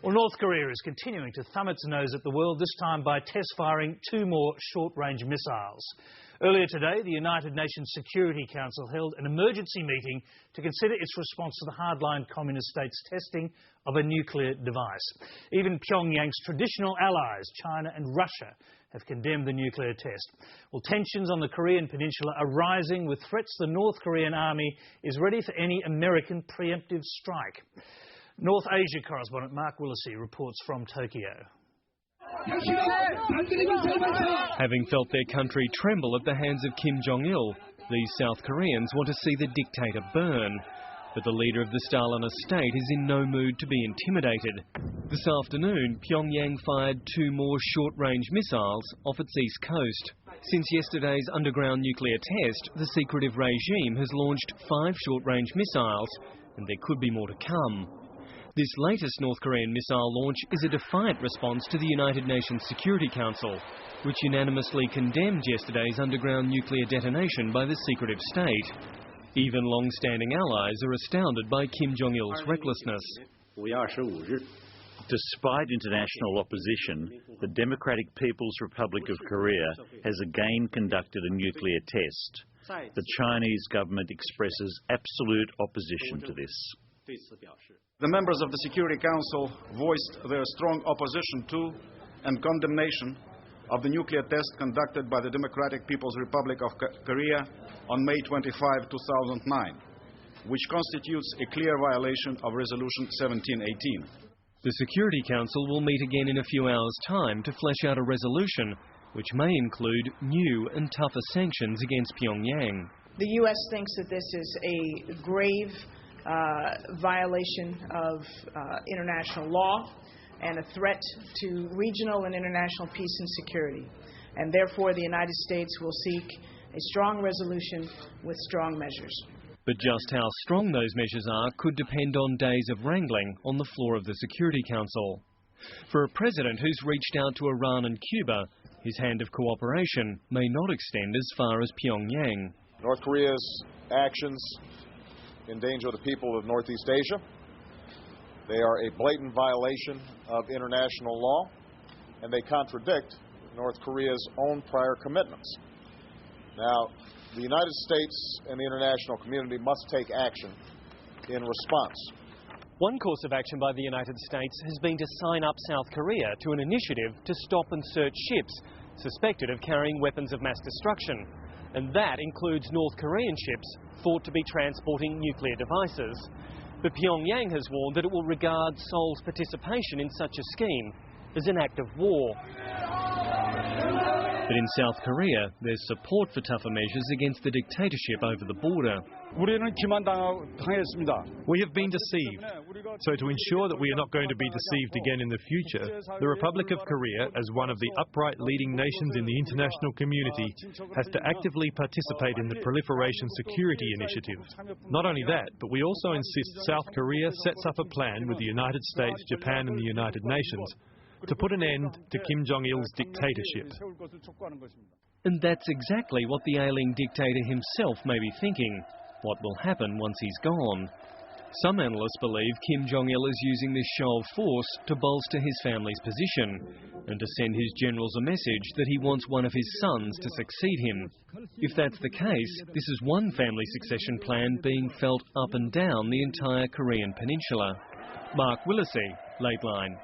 Well, North Korea is continuing to thumb its nose at the world, this time by test-firing 2 more short-range missiles. Earlier today, the United Nations Security Council held an emergency meeting to consider its response to the hardline communist states' testing of a nuclear device. Even Pyongyang's traditional allies, China and Russia, have condemned the nuclear test. Well, tensions on the Korean peninsula are rising, with threats the North Korean army is ready for any American preemptive strike. North Asia correspondent Mark Willesee reports from Tokyo. Having felt their country tremble at the hands of Kim Jong-il, these South Koreans want to see the dictator burn. But the leader of the Stalinist state is in no mood to be intimidated. This afternoon, Pyongyang fired 2 more short-range missiles off its east coast. Since yesterday's underground nuclear test, the secretive regime has launched 5 short-range missiles, and there could be more to come. This latest North Korean missile launch is a defiant response to the United Nations Security Council, which unanimously condemned yesterday's underground nuclear detonation by the secretive state. Even long-standing allies are astounded by Kim Jong-il's recklessness. Despite international opposition, the Democratic People's Republic of Korea has again conducted a nuclear test. The Chinese government expresses absolute opposition to this. The members of the Security Council voiced their strong opposition to and condemnation of the nuclear test conducted by the Democratic People's Republic of Korea on May 25, 2009, which constitutes a clear violation of Resolution 1718. The Security Council will meet again in a few hours' time to flesh out a resolution which may include new and tougher sanctions against Pyongyang. The U.S. thinks that this is a grave violation of international law and a threat to regional and international peace and security. And therefore, the United States will seek a strong resolution with strong measures. But just how strong those measures are could depend on days of wrangling on the floor of the Security Council. For a president who's reached out to Iran and Cuba, his hand of cooperation may not extend as far as Pyongyang. North Korea's actions endanger the people of Northeast Asia. They are a blatant violation of international law, and they contradict North Korea's own prior commitments. Now, the United States and the international community must take action in response. One course of action by the United States has been to sign up South Korea to an initiative to stop and search ships suspected of carrying weapons of mass destruction. And that includes North Korean ships thought to be transporting nuclear devices. But Pyongyang has warned that it will regard Seoul's participation in such a scheme as an act of war. But in South Korea, there's support for tougher measures against the dictatorship over the border. We have been deceived. So to ensure that we are not going to be deceived again in the future, the Republic of Korea, as one of the upright leading nations in the international community, has to actively participate in the Proliferation Security Initiative. Not only that, but we also insist South Korea sets up a plan with the United States, Japan and the United Nations to put an end to Kim Jong-il's dictatorship. And that's exactly what the ailing dictator himself may be thinking. What will happen once he's gone? Some analysts believe Kim Jong-il is using this show of force to bolster his family's position and to send his generals a message that he wants one of his sons to succeed him. If that's the case, this is one family succession plan being felt up and down the entire Korean peninsula. Mark Willesee, Lateline.